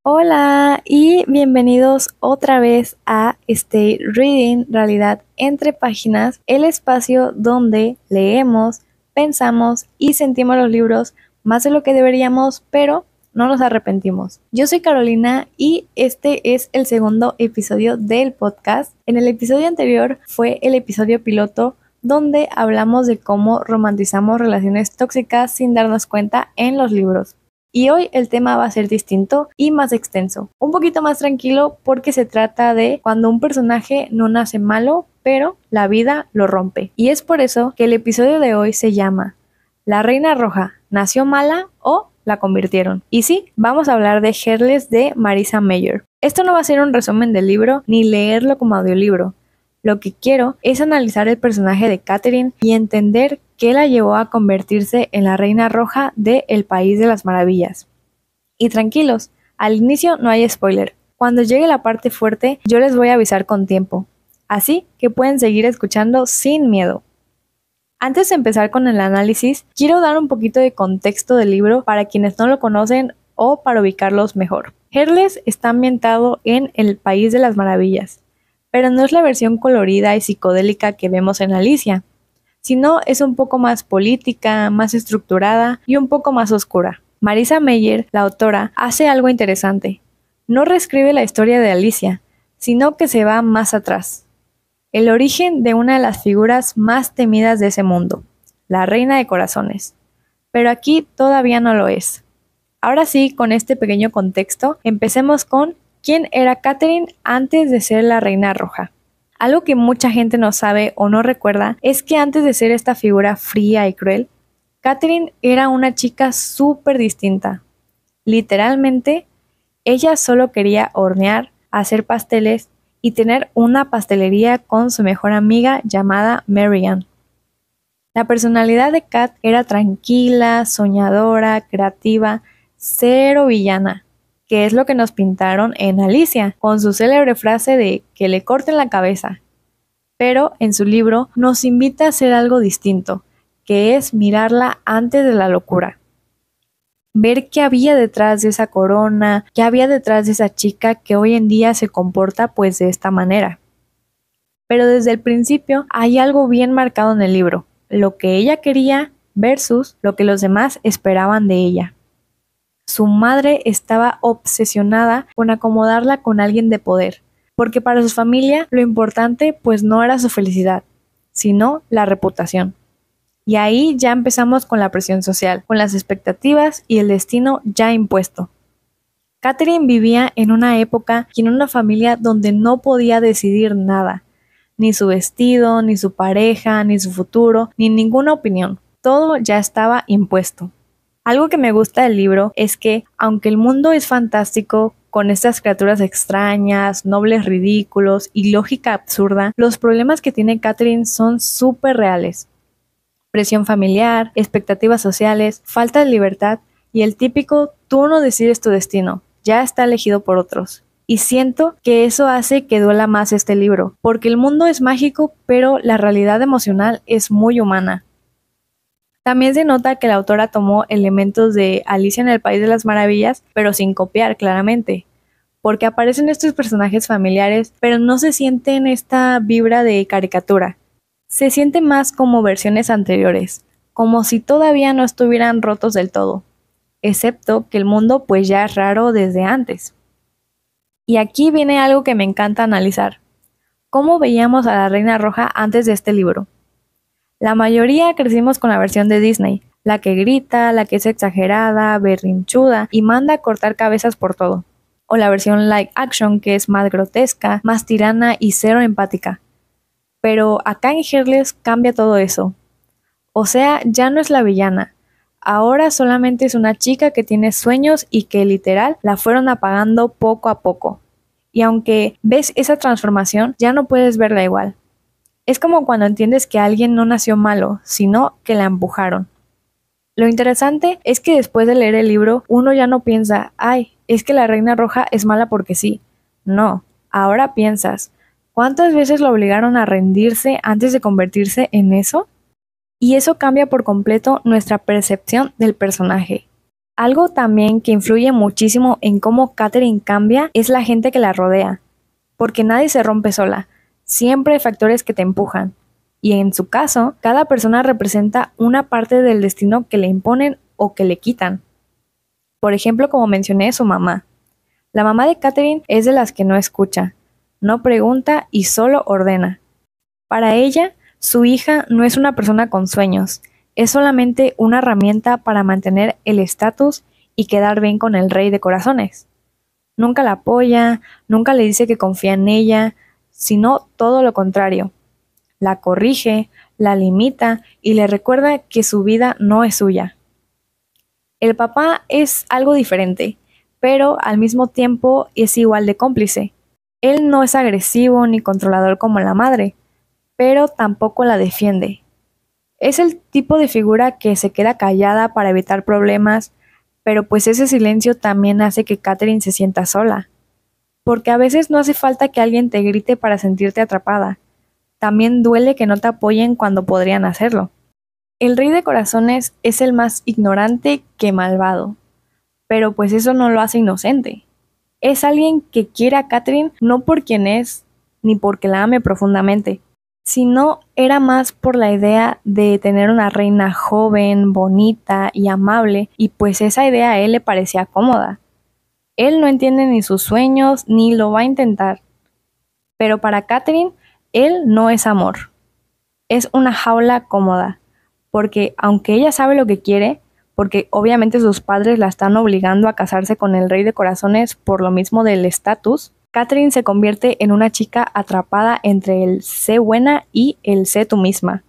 Hola y bienvenidos otra vez a Stay Reading, Realidad entre páginas, el espacio donde leemos, pensamos y sentimos los libros más de lo que deberíamos, pero no nos arrepentimos. Yo soy Carolina y este es el segundo episodio del podcast. En el episodio anterior fue el episodio piloto donde hablamos de cómo romantizamos relaciones tóxicas sin darnos cuenta en los libros. Y hoy el tema va a ser distinto y más extenso, un poquito más tranquilo porque se trata de cuando un personaje no nace malo, pero la vida lo rompe. Y es por eso que el episodio de hoy se llama ¿La Reina Roja nació mala o la convirtieron? Y sí, vamos a hablar de Heartless de Marissa Meyer. Esto no va a ser un resumen del libro ni leerlo como audiolibro. Lo que quiero es analizar el personaje de Catherine y entender qué la llevó a convertirse en la Reina Roja de El País de las Maravillas. Y tranquilos, al inicio no hay spoiler. Cuando llegue la parte fuerte, yo les voy a avisar con tiempo. Así que pueden seguir escuchando sin miedo. Antes de empezar con el análisis, quiero dar un poquito de contexto del libro para quienes no lo conocen o para ubicarlos mejor. Heartless está ambientado en El País de las Maravillas, pero no es la versión colorida y psicodélica que vemos en Alicia, sino es un poco más política, más estructurada y un poco más oscura. Marissa Meyer, la autora, hace algo interesante. No reescribe la historia de Alicia, sino que se va más atrás. El origen de una de las figuras más temidas de ese mundo, la Reina de Corazones. Pero aquí todavía no lo es. Ahora sí, con este pequeño contexto, empecemos con ¿quién era Catherine antes de ser la Reina Roja? Algo que mucha gente no sabe o no recuerda es que antes de ser esta figura fría y cruel, Catherine era una chica súper distinta. Literalmente, ella solo quería hornear, hacer pasteles y tener una pastelería con su mejor amiga llamada Marianne. La personalidad de Kat era tranquila, soñadora, creativa, cero villana, que es lo que nos pintaron en Alicia, con su célebre frase de que le corten la cabeza. Pero en su libro nos invita a hacer algo distinto, que es mirarla antes de la locura. Ver qué había detrás de esa corona, qué había detrás de esa chica que hoy en día se comporta pues de esta manera. Pero desde el principio hay algo bien marcado en el libro, lo que ella quería versus lo que los demás esperaban de ella. Su madre estaba obsesionada con acomodarla con alguien de poder, porque para su familia lo importante pues no era su felicidad, sino la reputación. Y ahí ya empezamos con la presión social, con las expectativas y el destino ya impuesto. Catherine vivía en una época y en una familia donde no podía decidir nada, ni su vestido, ni su pareja, ni su futuro, ni ninguna opinión. Todo ya estaba impuesto. Algo que me gusta del libro es que, aunque el mundo es fantástico, con estas criaturas extrañas, nobles ridículos y lógica absurda, los problemas que tiene Catherine son súper reales. Presión familiar, expectativas sociales, falta de libertad y el típico tú no decides tu destino, ya está elegido por otros. Y siento que eso hace que duela más este libro, porque el mundo es mágico, pero la realidad emocional es muy humana. También se nota que la autora tomó elementos de Alicia en el País de las Maravillas, pero sin copiar claramente, porque aparecen estos personajes familiares, pero no se sienten esta vibra de caricatura. Se siente más como versiones anteriores, como si todavía no estuvieran rotos del todo, excepto que el mundo pues ya es raro desde antes. Y aquí viene algo que me encanta analizar. ¿Cómo veíamos a la Reina Roja antes de este libro? La mayoría crecimos con la versión de Disney, la que grita, la que es exagerada, berrinchuda y manda a cortar cabezas por todo. O la versión live action que es más grotesca, más tirana y cero empática. Pero acá en Heartless cambia todo eso. O sea, ya no es la villana. Ahora solamente es una chica que tiene sueños y que literal la fueron apagando poco a poco. Y aunque ves esa transformación, ya no puedes verla igual. Es como cuando entiendes que alguien no nació malo, sino que la empujaron. Lo interesante es que después de leer el libro, uno ya no piensa, ay, es que la Reina Roja es mala porque sí. No, ahora piensas, ¿cuántas veces la obligaron a rendirse antes de convertirse en eso? Y eso cambia por completo nuestra percepción del personaje. Algo también que influye muchísimo en cómo Catherine cambia es la gente que la rodea, porque nadie se rompe sola, siempre hay factores que te empujan, y en su caso, cada persona representa una parte del destino que le imponen o que le quitan. Por ejemplo, como mencioné, su mamá. La mamá de Catherine es de las que no escucha, no pregunta y solo ordena. Para ella, su hija no es una persona con sueños, es solamente una herramienta para mantener el estatus y quedar bien con el rey de corazones. Nunca la apoya, nunca le dice que confía en ella, sino todo lo contrario. La corrige, la limita y le recuerda que su vida no es suya. El papá es algo diferente, pero al mismo tiempo es igual de cómplice. Él no es agresivo ni controlador como la madre, pero tampoco la defiende. Es el tipo de figura que se queda callada para evitar problemas, pero pues ese silencio también hace que Catherine se sienta sola. Porque a veces no hace falta que alguien te grite para sentirte atrapada. También duele que no te apoyen cuando podrían hacerlo. El rey de corazones es el más ignorante que malvado, pero pues eso no lo hace inocente. Es alguien que quiere a Catherine no por quien es, ni porque la ame profundamente, sino era más por la idea de tener una reina joven, bonita y amable, y pues esa idea a él le parecía cómoda. Él no entiende ni sus sueños, ni lo va a intentar. Pero para Catherine, él no es amor. Es una jaula cómoda, porque aunque ella sabe lo que quiere, porque obviamente sus padres la están obligando a casarse con el rey de corazones por lo mismo del estatus, Catherine se convierte en una chica atrapada entre el sé buena y el sé tú misma.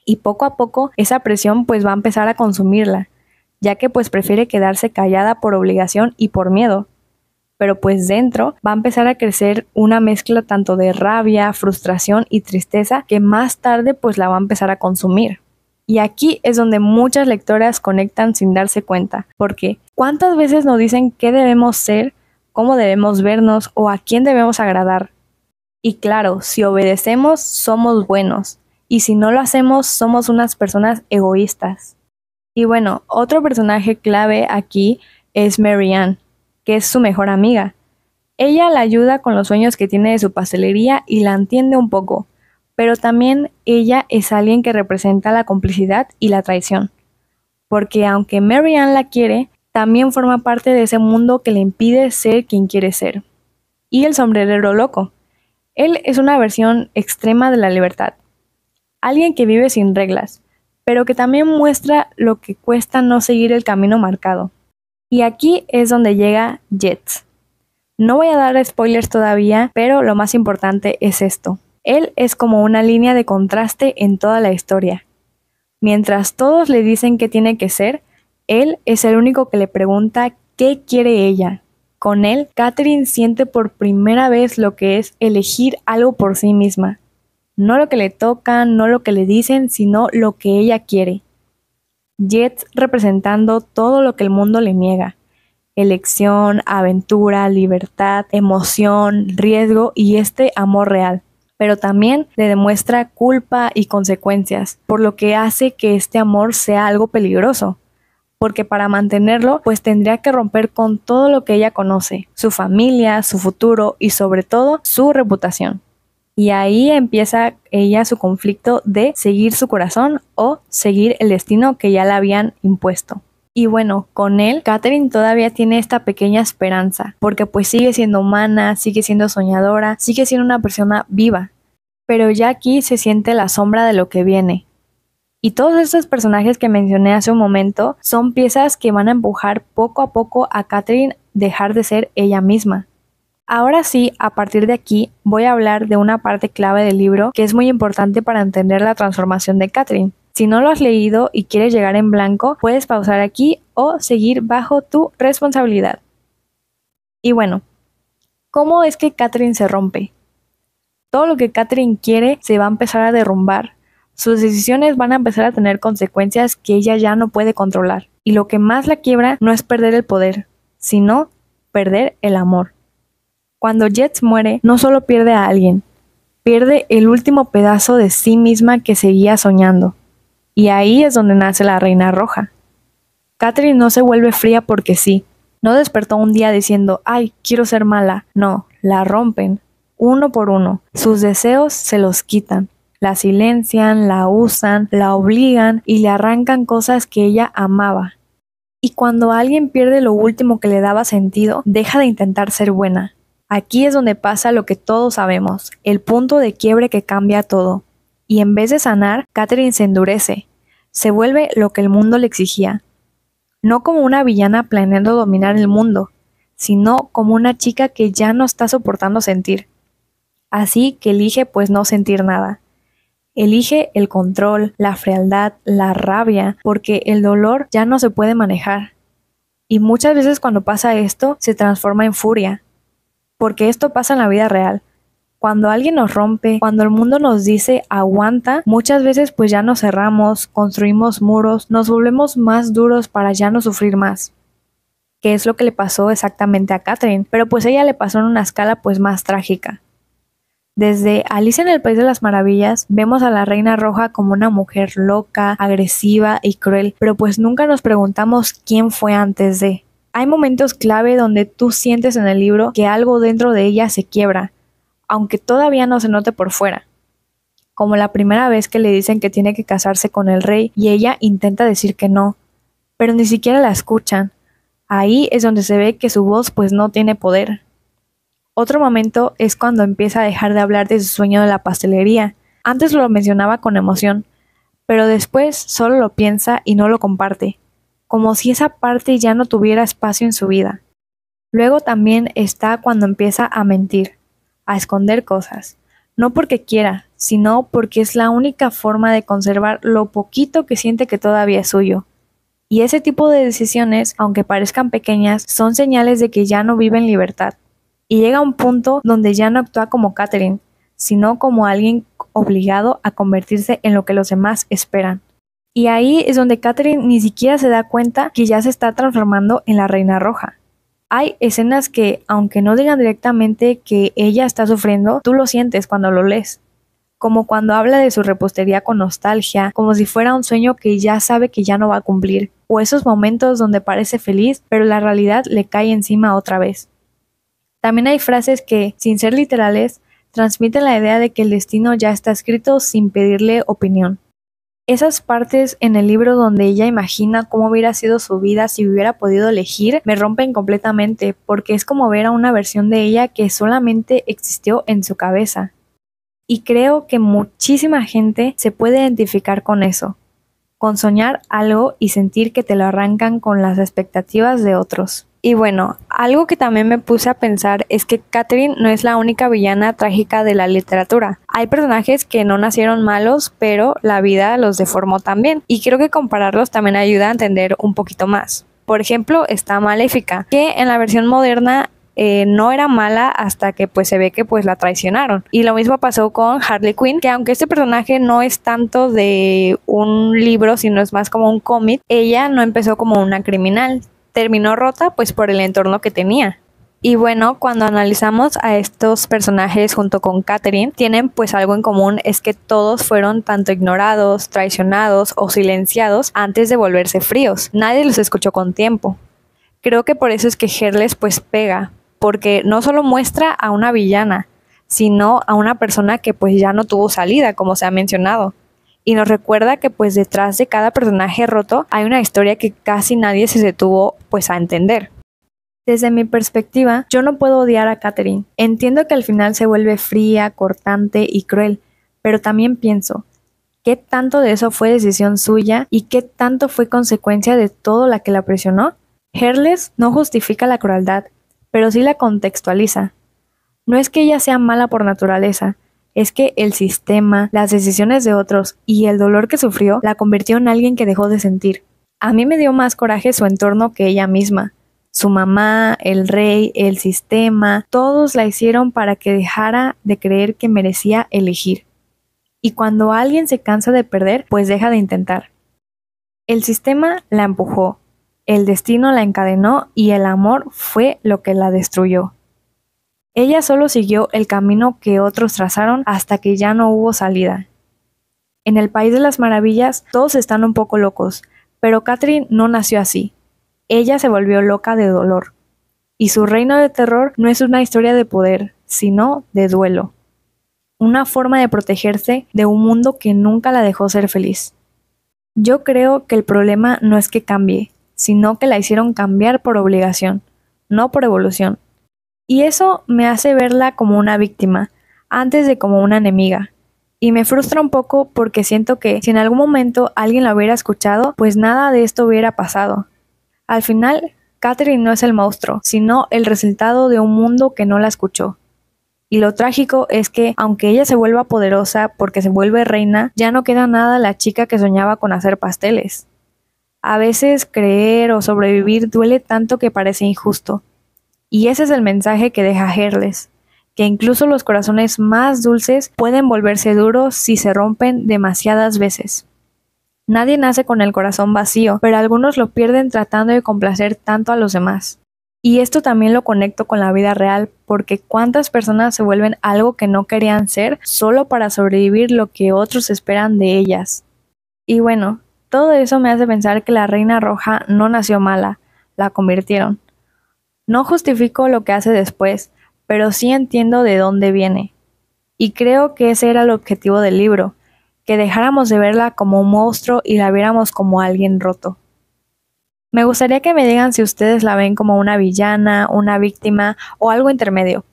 Y poco a poco esa presión pues va a empezar a consumirla, ya que pues prefiere quedarse callada por obligación y por miedo. Pero pues dentro va a empezar a crecer una mezcla tanto de rabia, frustración y tristeza que más tarde pues la va a empezar a consumir. Y aquí es donde muchas lectoras conectan sin darse cuenta, porque ¿cuántas veces nos dicen qué debemos ser, cómo debemos vernos o a quién debemos agradar? Y claro, si obedecemos somos buenos, y si no lo hacemos somos unas personas egoístas. Y bueno, otro personaje clave aquí es Marianne, que es su mejor amiga. Ella la ayuda con los sueños que tiene de su pastelería y la entiende un poco, pero también ella es alguien que representa la complicidad y la traición. Porque aunque Marianne la quiere, también forma parte de ese mundo que le impide ser quien quiere ser. Y el sombrerero loco. Él es una versión extrema de la libertad. Alguien que vive sin reglas, pero que también muestra lo que cuesta no seguir el camino marcado. Y aquí es donde llega Jet. No voy a dar spoilers todavía, pero lo más importante es esto. Él es como una línea de contraste en toda la historia. Mientras todos le dicen qué tiene que ser, él es el único que le pregunta qué quiere ella. Con él, Catherine siente por primera vez lo que es elegir algo por sí misma. No lo que le tocan, no lo que le dicen, sino lo que ella quiere. Jet representando todo lo que el mundo le niega. Elección, aventura, libertad, emoción, riesgo y este amor real. Pero también le demuestra culpa y consecuencias, por lo que hace que este amor sea algo peligroso. Porque para mantenerlo, pues tendría que romper con todo lo que ella conoce, su familia, su futuro y sobre todo su reputación. Y ahí empieza ella su conflicto de seguir su corazón o seguir el destino que ya le habían impuesto. Y bueno, con él, Catherine todavía tiene esta pequeña esperanza, porque pues sigue siendo humana, sigue siendo soñadora, sigue siendo una persona viva. Pero ya aquí se siente la sombra de lo que viene. Y todos estos personajes que mencioné hace un momento son piezas que van a empujar poco a poco a Catherine a dejar de ser ella misma. Ahora sí, a partir de aquí, voy a hablar de una parte clave del libro que es muy importante para entender la transformación de Catherine. Si no lo has leído y quieres llegar en blanco, puedes pausar aquí o seguir bajo tu responsabilidad. Y bueno, ¿cómo es que Catherine se rompe? Todo lo que Catherine quiere se va a empezar a derrumbar. Sus decisiones van a empezar a tener consecuencias que ella ya no puede controlar. Y lo que más la quiebra no es perder el poder, sino perder el amor. Cuando Jet muere, no solo pierde a alguien, pierde el último pedazo de sí misma que seguía soñando. Y ahí es donde nace la Reina Roja. Catherine no se vuelve fría porque sí. No despertó un día diciendo, ay, quiero ser mala. No, la rompen, uno por uno. Sus deseos se los quitan. La silencian, la usan, la obligan y le arrancan cosas que ella amaba. Y cuando alguien pierde lo último que le daba sentido, deja de intentar ser buena. Aquí es donde pasa lo que todos sabemos, el punto de quiebre que cambia todo. Y en vez de sanar, Catherine se endurece. Se vuelve lo que el mundo le exigía. No como una villana planeando dominar el mundo, sino como una chica que ya no está soportando sentir. Así que elige pues no sentir nada. Elige el control, la frialdad, la rabia, porque el dolor ya no se puede manejar. Y muchas veces cuando pasa esto, se transforma en furia. Porque esto pasa en la vida real. Cuando alguien nos rompe, cuando el mundo nos dice aguanta, muchas veces pues ya nos cerramos, construimos muros, nos volvemos más duros para ya no sufrir más. Que es lo que le pasó exactamente a Catherine, pero pues ella le pasó en una escala pues más trágica. Desde Alicia en el País de las Maravillas, vemos a la Reina Roja como una mujer loca, agresiva y cruel, pero pues nunca nos preguntamos quién fue antes de. Hay momentos clave donde tú sientes en el libro que algo dentro de ella se quiebra, aunque todavía no se note por fuera. Como la primera vez que le dicen que tiene que casarse con el rey y ella intenta decir que no, pero ni siquiera la escuchan. Ahí es donde se ve que su voz pues no tiene poder. Otro momento es cuando empieza a dejar de hablar de su sueño de la pastelería. Antes lo mencionaba con emoción, pero después solo lo piensa y no lo comparte, como si esa parte ya no tuviera espacio en su vida. Luego también está cuando empieza a mentir, a esconder cosas, no porque quiera, sino porque es la única forma de conservar lo poquito que siente que todavía es suyo. Y ese tipo de decisiones, aunque parezcan pequeñas, son señales de que ya no vive en libertad. Y llega a un punto donde ya no actúa como Catherine, sino como alguien obligado a convertirse en lo que los demás esperan. Y ahí es donde Catherine ni siquiera se da cuenta que ya se está transformando en la Reina Roja. Hay escenas que, aunque no digan directamente que ella está sufriendo, tú lo sientes cuando lo lees. Como cuando habla de su repostería con nostalgia, como si fuera un sueño que ya sabe que ya no va a cumplir, o esos momentos donde parece feliz, pero la realidad le cae encima otra vez. También hay frases que, sin ser literales, transmiten la idea de que el destino ya está escrito sin pedirle opinión. Esas partes en el libro donde ella imagina cómo hubiera sido su vida si hubiera podido elegir, me rompen completamente, porque es como ver a una versión de ella que solamente existió en su cabeza. Y creo que muchísima gente se puede identificar con eso, con soñar algo y sentir que te lo arrancan con las expectativas de otros. Y bueno, algo que también me puse a pensar es que Catherine no es la única villana trágica de la literatura. Hay personajes que no nacieron malos, pero la vida los deformó también. Y creo que compararlos también ayuda a entender un poquito más. Por ejemplo, está Maléfica, que en la versión moderna no era mala hasta que pues se ve que pues la traicionaron. Y lo mismo pasó con Harley Quinn, que aunque este personaje no es tanto de un libro, sino es más como un cómic, ella no empezó como una criminal. Terminó rota pues por el entorno que tenía. Y bueno, cuando analizamos a estos personajes junto con Catherine, tienen pues algo en común, es que todos fueron tanto ignorados, traicionados o silenciados antes de volverse fríos. Nadie los escuchó con tiempo. Creo que por eso es que Heartless pues pega, porque no solo muestra a una villana, sino a una persona que pues ya no tuvo salida, como se ha mencionado. Y nos recuerda que pues detrás de cada personaje roto hay una historia que casi nadie se detuvo pues a entender. Desde mi perspectiva, yo no puedo odiar a Catherine. Entiendo que al final se vuelve fría, cortante y cruel, pero también pienso, ¿qué tanto de eso fue decisión suya y qué tanto fue consecuencia de todo la que la presionó? Heartless no justifica la crueldad, pero sí la contextualiza. No es que ella sea mala por naturaleza, es que el sistema, las decisiones de otros y el dolor que sufrió la convirtió en alguien que dejó de sentir. A mí me dio más coraje su entorno que ella misma. Su mamá, el rey, el sistema, todos la hicieron para que dejara de creer que merecía elegir. Y cuando alguien se cansa de perder, pues deja de intentar. El sistema la empujó, el destino la encadenó y el amor fue lo que la destruyó. Ella solo siguió el camino que otros trazaron hasta que ya no hubo salida. En el País de las Maravillas todos están un poco locos, Pero Catherine no nació así. Ella se volvió loca de dolor. Y su reino de terror no es una historia de poder, sino de duelo. Una forma de protegerse de un mundo que nunca la dejó ser feliz. Yo creo que el problema no es que cambie, sino que la hicieron cambiar por obligación, no por evolución. Y eso me hace verla como una víctima, antes de como una enemiga. Y me frustra un poco porque siento que si en algún momento alguien la hubiera escuchado, pues nada de esto hubiera pasado. Al final, Catherine no es el monstruo, sino el resultado de un mundo que no la escuchó. Y lo trágico es que, aunque ella se vuelva poderosa porque se vuelve reina, ya no queda nada de la chica que soñaba con hacer pasteles. A veces creer o sobrevivir duele tanto que parece injusto. Y ese es el mensaje que deja Heartless, que incluso los corazones más dulces pueden volverse duros si se rompen demasiadas veces. Nadie nace con el corazón vacío, pero algunos lo pierden tratando de complacer tanto a los demás. Y esto también lo conecto con la vida real, porque cuántas personas se vuelven algo que no querían ser solo para sobrevivir lo que otros esperan de ellas. Y bueno, todo eso me hace pensar que la Reina Roja no nació mala, la convirtieron. No justifico lo que hace después, pero sí entiendo de dónde viene. Y creo que ese era el objetivo del libro, que dejáramos de verla como un monstruo y la viéramos como alguien roto. Me gustaría que me digan si ustedes la ven como una villana, una víctima o algo intermedio,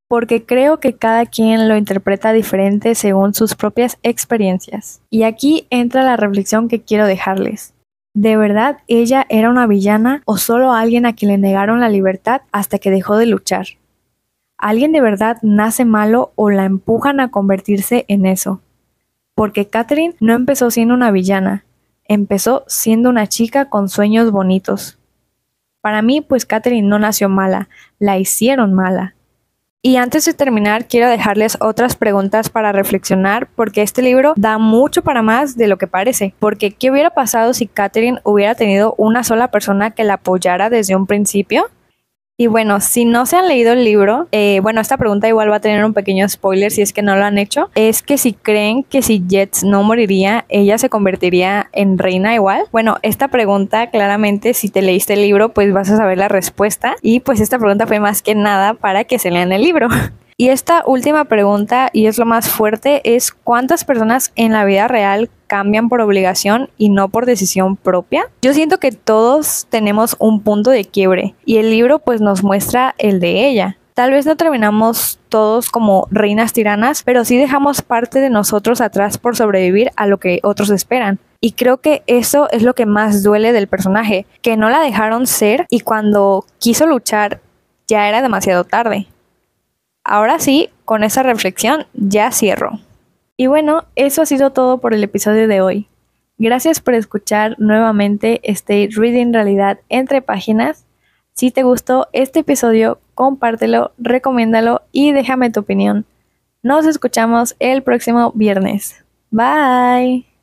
porque creo que cada quien lo interpreta diferente según sus propias experiencias. Y aquí entra la reflexión que quiero dejarles. ¿De verdad ella era una villana o solo alguien a quien le negaron la libertad hasta que dejó de luchar? ¿Alguien de verdad nace malo o la empujan a convertirse en eso? Porque Catherine no empezó siendo una villana, empezó siendo una chica con sueños bonitos. Para mí, pues Catherine no nació mala, la hicieron mala. Y antes de terminar, quiero dejarles otras preguntas para reflexionar, porque este libro da mucho para más de lo que parece. Porque, ¿qué hubiera pasado si Catherine hubiera tenido una sola persona que la apoyara desde un principio? Y bueno, si no se han leído el libro, esta pregunta igual va a tener un pequeño spoiler si es que no lo han hecho. Es que si creen que si Jets no moriría, ella se convertiría en reina igual. Bueno, esta pregunta claramente si te leíste el libro pues vas a saber la respuesta. Y pues esta pregunta fue más que nada para que se lean el libro. Y esta última pregunta, y es lo más fuerte, es ¿cuántas personas en la vida real cambian por obligación y no por decisión propia? Yo siento que todos tenemos un punto de quiebre y el libro pues nos muestra el de ella. Tal vez no terminamos todos como reinas tiranas, pero sí dejamos parte de nosotros atrás por sobrevivir a lo que otros esperan. Y creo que eso es lo que más duele del personaje, que no la dejaron ser y cuando quiso luchar ya era demasiado tarde. Ahora sí, con esa reflexión ya cierro. Y bueno, eso ha sido todo por el episodio de hoy. Gracias por escuchar nuevamente este Reading Realidad entre páginas. Si te gustó este episodio, compártelo, recomiéndalo y déjame tu opinión. Nos escuchamos el próximo viernes. Bye.